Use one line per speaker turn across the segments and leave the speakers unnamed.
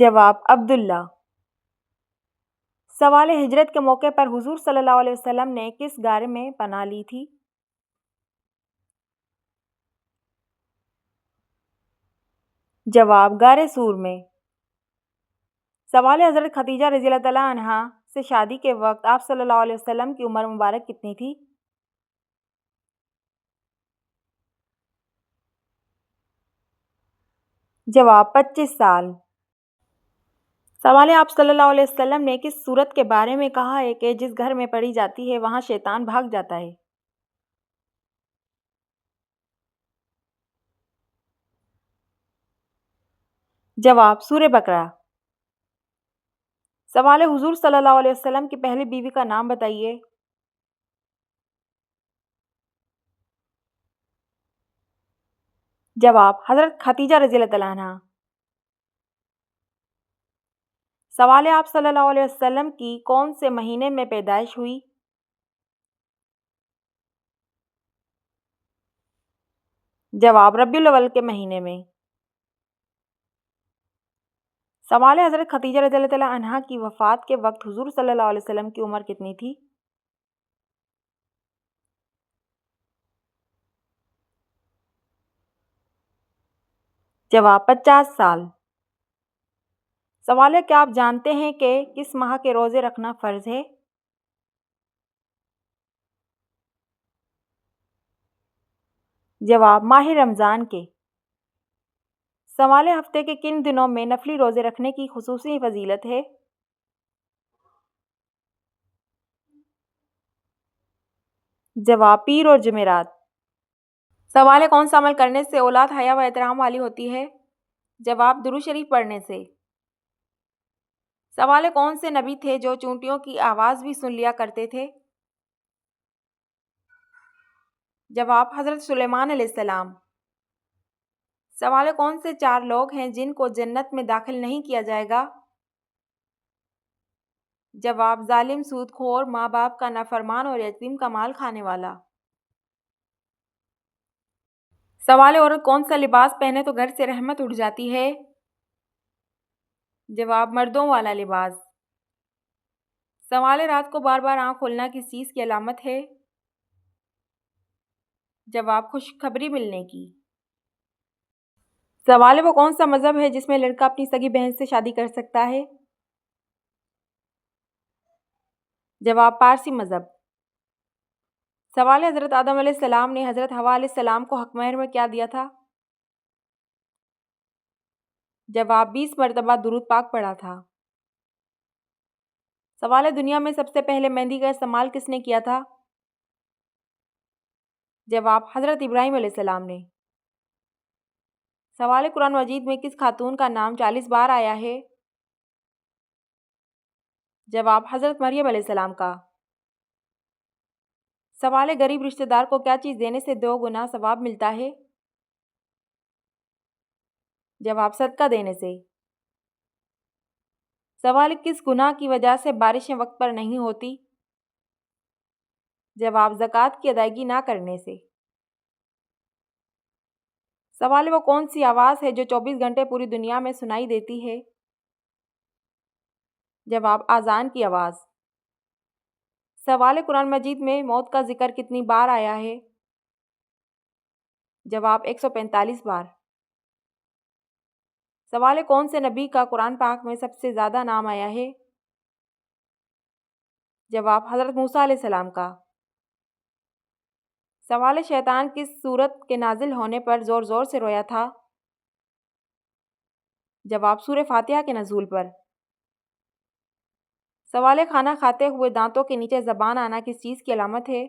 جواب عبداللہ۔ سوال ہجرت کے موقع پر حضور صلی اللہ علیہ وسلم نے کس غار میں پناہ لی تھی؟ جواب غار سور میں۔ سوال حضرت خدیجہ رضی اللہ تعالیٰ عنہا سے شادی کے وقت آپ صلی اللہ علیہ وسلم کی عمر مبارک کتنی تھی؟ جواب 25 سال۔ سوال آپ صلی اللہ علیہ وسلم نے کس سورت کے بارے میں کہا ہے کہ جس گھر میں پڑھی جاتی ہے وہاں شیطان بھاگ جاتا ہے؟ جواب سورہ بقرہ۔ سوال حضور صلی اللہ علیہ وسلم کی پہلی بیوی کا نام بتائیے۔ جواب حضرت خدیجہ رضی اللہ تعالیٰ عنہا۔ سوال آپ صلی اللہ علیہ وسلم کی کون سے مہینے میں پیدائش ہوئی؟ جواب ربیع الاول کے مہینے میں۔ سوال حضرت خدیجہ رضی اللہ تعالیٰ عنہا کی وفات کے وقت حضور صلی اللہ علیہ وسلم کی عمر کتنی تھی؟ جواب 50 سال۔ سوال ہے کیا آپ جانتے ہیں کہ کس ماہ کے روزے رکھنا فرض ہے؟ جواب ماہ رمضان کے۔ سوال ہفتے کے کن دنوں میں نفلی روزے رکھنے کی خصوصی فضیلت ہے؟ جواب پیر اور جمعرات۔ سوال ہے کون سا عمل کرنے سے اولاد حیا و احترام والی ہوتی ہے؟ جواب درود شریف پڑھنے سے۔ سوال ہے کون سے نبی تھے جو چونٹیوں کی آواز بھی سن لیا کرتے تھے؟ جواب حضرت سلیمان علیہ السلام۔ سوال ہے کون سے 4 لوگ ہیں جن کو جنت میں داخل نہیں کیا جائے گا؟ جواب ظالم، سود خور، ماں باپ کا نافرمان اور یتیم کا مال کھانے والا۔ سوال ہے عورت کون سا لباس پہنے تو گھر سے رحمت اٹھ جاتی ہے؟ جواب مردوں والا لباس۔ سوال ہے رات کو بار بار آنکھ کھولنا کس چیز کی علامت ہے؟ جواب خوشخبری ملنے کی۔ سوال ہے وہ کون سا مذہب ہے جس میں لڑکا اپنی سگی بہن سے شادی کر سکتا ہے؟ جواب پارسی مذہب۔ سوال ہے حضرت آدم علیہ السلام نے حضرت حوا علیہ السلام کو حق مہر میں کیا دیا تھا؟ جواب 20 مرتبہ درود پاک پڑھا تھا۔ سوال ہے دنیا میں سب سے پہلے مہندی کا استعمال کس نے کیا تھا؟ جواب حضرت ابراہیم علیہ السلام نے۔ سوال ہے قرآن مجید میں کس خاتون کا نام 40 بار آیا ہے؟ جواب حضرت مریم علیہ السلام کا۔ سوال ہے غریب رشتہ دار کو کیا چیز دینے سے 2 گنا ثواب ملتا ہے؟ جواب صدقہ دینے سے۔ سوال ہے کس گناہ کی وجہ سے بارشیں وقت پر نہیں ہوتی؟ جواب زکوٰۃ کی ادائیگی نہ کرنے سے۔ سوال ہے وہ کون سی آواز ہے جو 24 گھنٹے پوری دنیا میں سنائی دیتی ہے؟ جواب اذان کی آواز۔ سوال ہے قرآن مجید میں موت کا ذکر کتنی بار آیا ہے؟ جواب 145 بار۔ سوال ہے کون سے نبی کا قرآن پاک میں سب سے زیادہ نام آیا ہے؟ جواب حضرت موسیٰ علیہ السلام کا۔ سوال ہے شیطان کس سورت کے نازل ہونے پر زور زور سے رویا تھا؟ جواب سورہ فاتحہ کے نزول پر۔ سوال ہے کھانا کھاتے ہوئے دانتوں کے نیچے زبان آنا کس چیز کی علامت ہے؟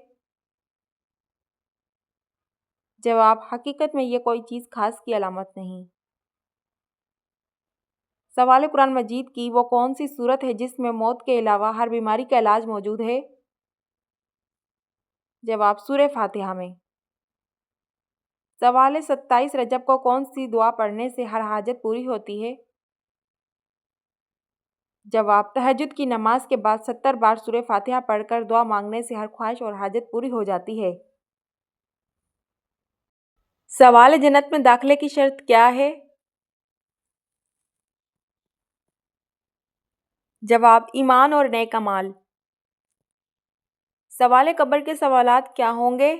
جواب حقیقت میں یہ کوئی چیز خاص کی علامت نہیں۔ سوال ہے قرآن مجید کی وہ کون سی سورت ہے جس میں موت کے علاوہ ہر بیماری کا علاج موجود ہے؟ جواب سورہ فاتحہ میں۔ سوال ہے 27 رجب کو کون سی دعا پڑھنے سے ہر حاجت پوری ہوتی ہے؟ جواب تہجد کی نماز کے بعد 70 بار سورہ فاتحہ پڑھ کر دعا مانگنے سے ہر خواہش اور حاجت پوری ہو جاتی ہے۔ سوال ہے جنت میں داخلے کی شرط کیا ہے؟ جواب ایمان اور نیک اعمال۔ سوال قبر کے سوالات کیا ہوں گے؟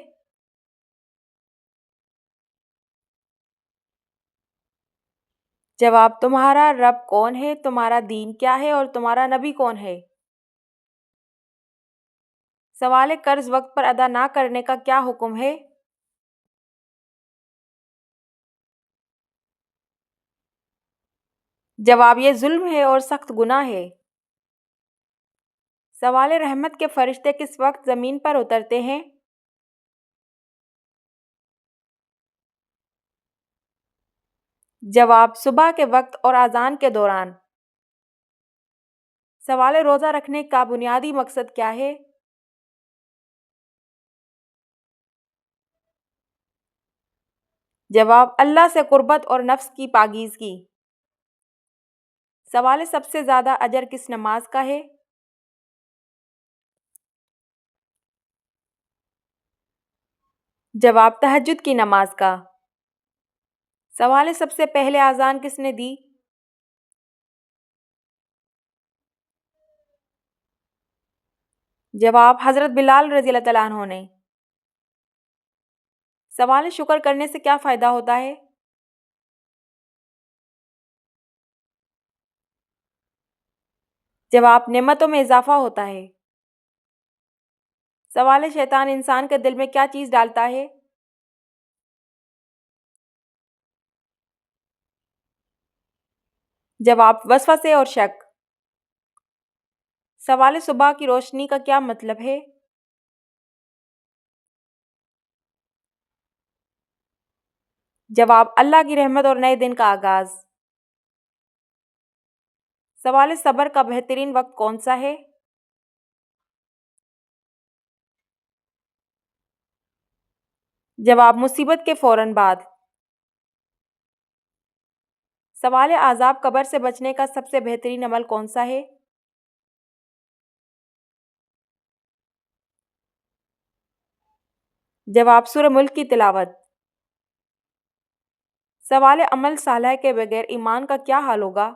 جواب تمہارا رب کون ہے، تمہارا دین کیا ہے اور تمہارا نبی کون ہے؟ سوال قرض وقت پر ادا نہ کرنے کا کیا حکم ہے؟ جواب یہ ظلم ہے اور سخت گناہ ہے۔ سوال رحمت کے فرشتے کس وقت زمین پر اترتے ہیں؟ جواب صبح کے وقت اور اذان کے دوران۔ سوال روزہ رکھنے کا بنیادی مقصد کیا ہے؟ جواب اللہ سے قربت اور نفس کی پاکیزگی۔ سوال سب سے زیادہ اجر کس نماز کا ہے؟ جواب تہجد کی نماز کا۔ سوال سب سے پہلے اذان کس نے دی؟ جواب حضرت بلال رضی اللہ تعالیٰ عنہ نے۔ سوال شکر کرنے سے کیا فائدہ ہوتا ہے؟ جواب نعمتوں میں اضافہ ہوتا ہے۔ سوال شیطان انسان کے دل میں کیا چیز ڈالتا ہے؟ جواب وسوسے اور شک۔ سوال صبح کی روشنی کا کیا مطلب ہے؟ جواب اللہ کی رحمت اور نئے دن کا آغاز۔ سوال صبر کا بہترین وقت کون سا ہے؟ جواب مصیبت کے فوراً بعد۔ سوال عذاب قبر سے بچنے کا سب سے بہترین عمل کون سا ہے؟ جواب سورہ ملک کی تلاوت۔ سوال عمل صالح کے بغیر ایمان کا کیا حال ہوگا؟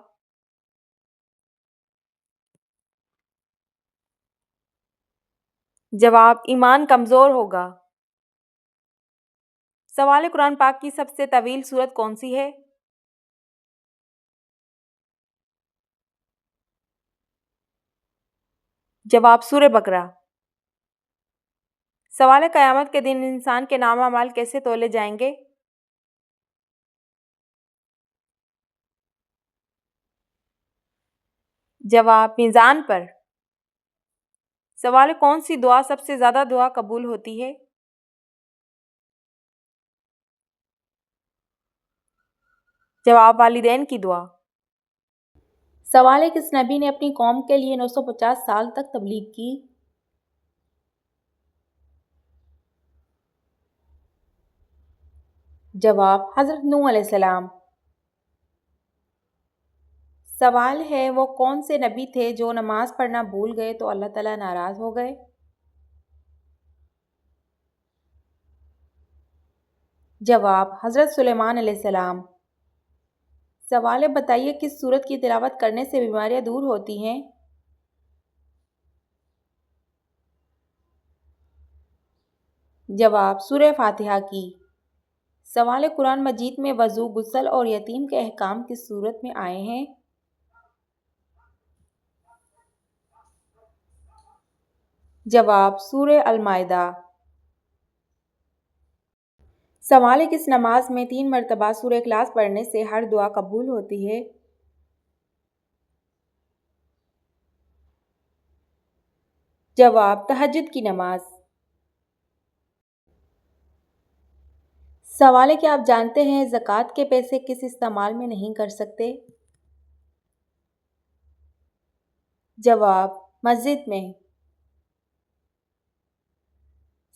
جواب ایمان کمزور ہوگا۔ سوال قرآن پاک کی سب سے طویل سورت کون سی ہے؟ جواب سورہ بقرہ۔ سوال قیامت کے دن انسان کے نام اعمال کیسے تولے جائیں گے؟ جواب میزان پر۔ سوال کون سی دعا سب سے زیادہ دعا قبول ہوتی ہے؟ جواب والدین کی دعا۔ سوال کس نبی نے اپنی قوم کے لیے 950 سال تک تبلیغ کی؟ جواب حضرت نوح علیہ السلام۔ سوال ہے وہ کون سے نبی تھے جو نماز پڑھنا بھول گئے تو اللہ تعالیٰ ناراض ہو گئے؟ جواب حضرت سلیمان علیہ السلام۔ سوال بتائیے کس سورت کی تلاوت کرنے سے بیماریاں دور ہوتی ہیں؟ جواب سورہ فاتحہ کی۔ سوال قرآن مجید میں وضو، غسل اور یتیم کے احکام کس صورت میں آئے ہیں؟ جواب سورہ المائدہ۔ سوال کس نماز میں 3 مرتبہ سورہ اخلاص پڑھنے سے ہر دعا قبول ہوتی ہے؟ جواب تہجد کی نماز۔ سوال ہے کیا آپ جانتے ہیں زکوٰۃ کے پیسے کس استعمال میں نہیں کر سکتے؟ جواب مسجد میں۔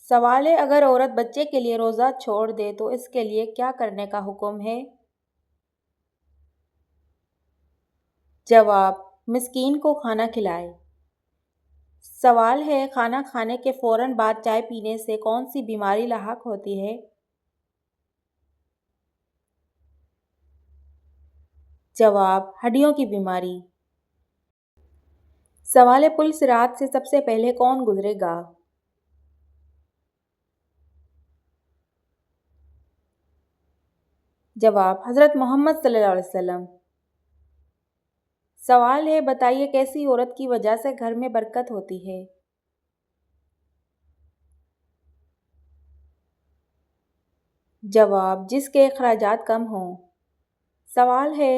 سوال ہے اگر عورت بچے کے لیے روزہ چھوڑ دے تو اس کے لیے کیا کرنے کا حکم ہے؟ جواب مسکین کو کھانا کھلائے۔ سوال ہے کھانا کھانے کے فوراً بعد چائے پینے سے کون سی بیماری لاحق ہوتی ہے؟ جواب ہڈیوں کی بیماری۔ سوال پل صراط سے سب سے پہلے کون گزرے گا؟ جواب حضرت محمد صلی اللہ علیہ وسلم۔ سوال ہے، بتائیے کیسی عورت کی وجہ سے گھر میں برکت ہوتی ہے؟ جواب جس کے اخراجات کم ہوں۔ سوال ہے،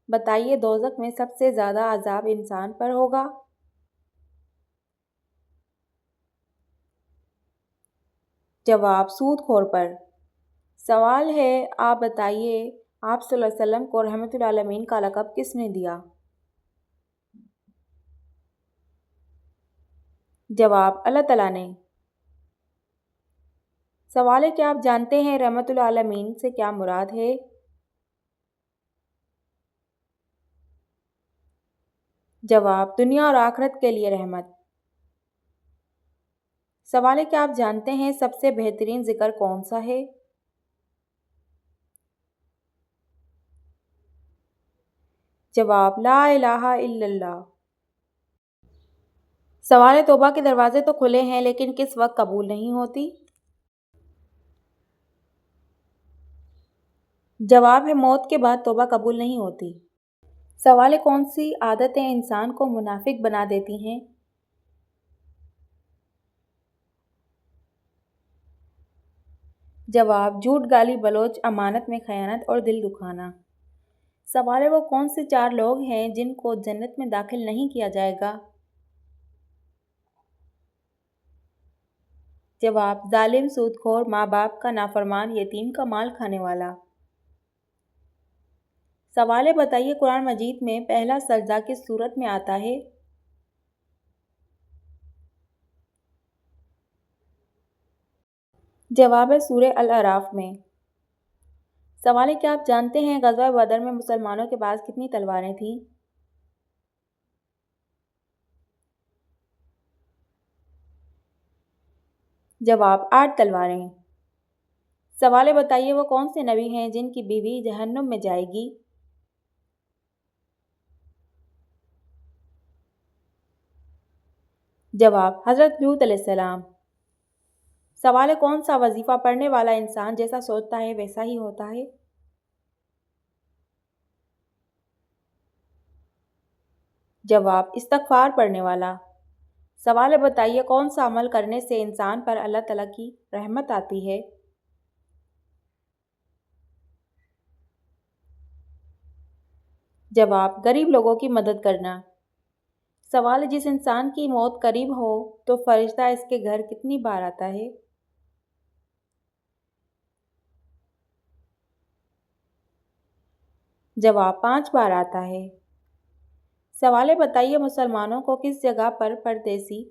بتائیے دوزخ میں سب سے زیادہ عذاب انسان پر ہوگا؟ جواب سود خور پر۔ سوال ہے، آپ بتائیے آپ صلی اللہ علیہ وسلم کو رحمت العالمین کا لقب کس نے دیا؟ جواب اللہ تعالیٰ نے۔ سوال ہے، کیا آپ جانتے ہیں رحمت العالمین سے کیا مراد ہے؟ جواب دنیا اور آخرت کے لیے رحمت۔ سوال ہے، کیا آپ جانتے ہیں سب سے بہترین ذکر کون سا ہے؟ جواب لا الہ الا اللہ۔ سوال ہے، توبہ کے دروازے تو کھلے ہیں لیکن کس وقت قبول نہیں ہوتی؟ جواب ہے، موت کے بعد توبہ قبول نہیں ہوتی۔ سوال ہے، کون سی عادتیں انسان کو منافق بنا دیتی ہیں؟ جواب جھوٹ، گالی بلوچ، امانت میں خیانت اور دل دکھانا۔ سوال ہے، وہ کون سے 4 لوگ ہیں جن کو جنت میں داخل نہیں کیا جائے گا؟ جواب ظالم، سود خور، ماں باپ کا نافرمان، یتیم کا مال کھانے والا۔ سوال ہے، بتائیے قرآن مجید میں پہلا سجدہ کس سورت میں آتا ہے؟ جواب ہے سورہ الاعراف میں۔ سوال ہے، کیا آپ جانتے ہیں غزوہ بدر میں مسلمانوں کے پاس کتنی تلواریں تھیں؟ جواب 8 تلواریں۔ سوال ہے، بتائیے وہ کون سے نبی ہیں جن کی بیوی جہنم میں جائے گی؟ جواب حضرت لوط علیہ السلام۔ سوال ہے، کون سا وظیفہ پڑھنے والا انسان جیسا سوچتا ہے ویسا ہی ہوتا ہے؟ جواب استغفار پڑھنے والا۔ سوال ہے، بتائیے کون سا عمل کرنے سے انسان پر اللہ تعالیٰ کی رحمت آتی ہے؟ جواب غریب لوگوں کی مدد کرنا۔ سوال ہے، جس انسان کی موت قریب ہو تو فرشتہ اس کے گھر کتنی بار آتا ہے؟ جواب 5 بار آتا ہے۔ سوال ہے، بتائیے مسلمانوں کو کس جگہ پر پردیسی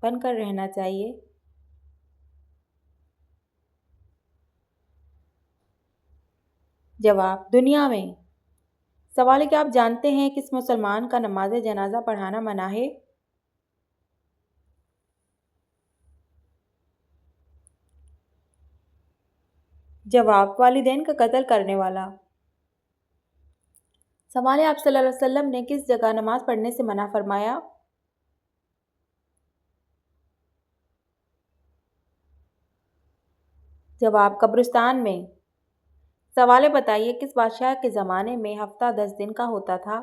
بن کر رہنا چاہیے؟ جواب دنیا میں۔ سوال ہے، کہ آپ جانتے ہیں کس مسلمان کا نماز جنازہ پڑھانا منع ہے؟ جواب والدین کا قتل کرنے والا۔ سوال ہے، آپ صلی اللہ علیہ وسلم نے کس جگہ نماز پڑھنے سے منع فرمایا؟ جواب قبرستان میں۔ سوال ہے، بتائیے کس بادشاہ کے زمانے میں ہفتہ 10 دن کا ہوتا تھا؟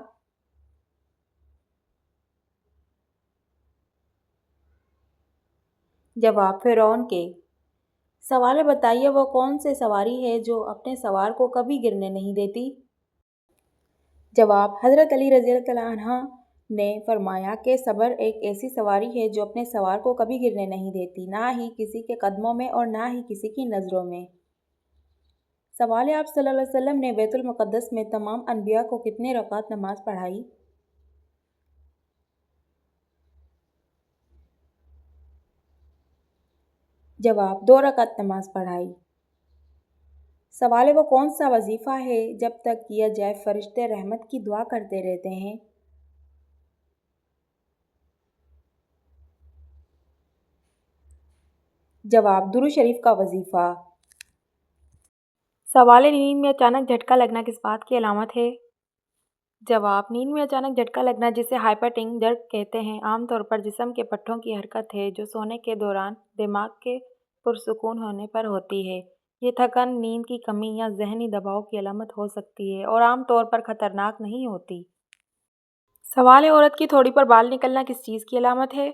جواب فرعون کے۔ سوال ہے، بتائیے وہ کون سے سواری ہے جو اپنے سوار کو کبھی گرنے نہیں دیتی؟ جواب حضرت علی رضی اللہ عنہ نے فرمایا کہ صبر ایک ایسی سواری ہے جو اپنے سوار کو کبھی گرنے نہیں دیتی، نہ ہی کسی کے قدموں میں اور نہ ہی کسی کی نظروں میں۔ سوال ہے، آپ صلی اللہ علیہ وسلم نے بیت المقدس میں تمام انبیاء کو کتنے رکعت نماز پڑھائی؟ جواب 2 رکعت نماز پڑھائی۔ سوال ہے، وہ کون سا وظیفہ ہے جب تک کیا جائے فرشتے رحمت کی دعا کرتے رہتے ہیں؟ جواب درود شریف کا وظیفہ۔ سوال ہے، نیند میں اچانک جھٹکا لگنا کس بات کی علامت ہے؟ جواب: نیند میں اچانک جھٹکا لگنا، جسے ہائپرٹنگ جرک کہتے ہیں، عام طور پر جسم کے پٹھوں کی حرکت ہے جو سونے کے دوران دماغ کے پرسکون ہونے پر ہوتی ہے۔ یہ تھکن، نیند کی کمی یا ذہنی دباؤ کی علامت ہو سکتی ہے اور عام طور پر خطرناک نہیں ہوتی۔ سوال: عورت کی تھوڑی پر بال نکلنا کس چیز کی علامت ہے؟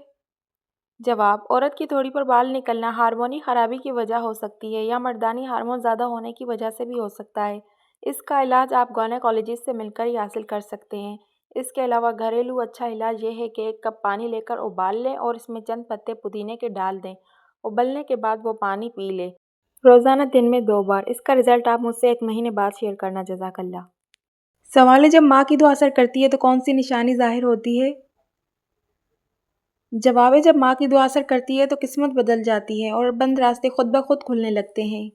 جواب: عورت کی تھوڑی پر بال نکلنا ہارمونی خرابی کی وجہ ہو سکتی ہے یا مردانی ہارمون زیادہ ہونے کی وجہ سے بھی ہو سکتا ہے۔ اس کا علاج آپ گائنیکولوجسٹ سے مل کر ہی حاصل کر سکتے ہیں۔ اس کے علاوہ گھریلو اچھا علاج یہ ہے کہ 1 کپ پانی لے کر ابال لیں اور اس میں چند پتے پودینے کے ڈال دیں۔ ابلنے کے بعد وہ پانی پی لیں، روزانہ دن میں 2 بار۔ اس کا رزلٹ آپ مجھ سے 1 مہینے بعد شیئر کرنا۔ جزاک اللہ۔ سوال: جب ماں کی دعا اثر کرتی ہے تو کون سی نشانی ظاہر ہوتی ہے؟ جواب: جب ماں کی دعا اثر کرتی ہے تو قسمت بدل جاتی ہے اور بند راستے خود بخود کھلنے لگتے ہیں۔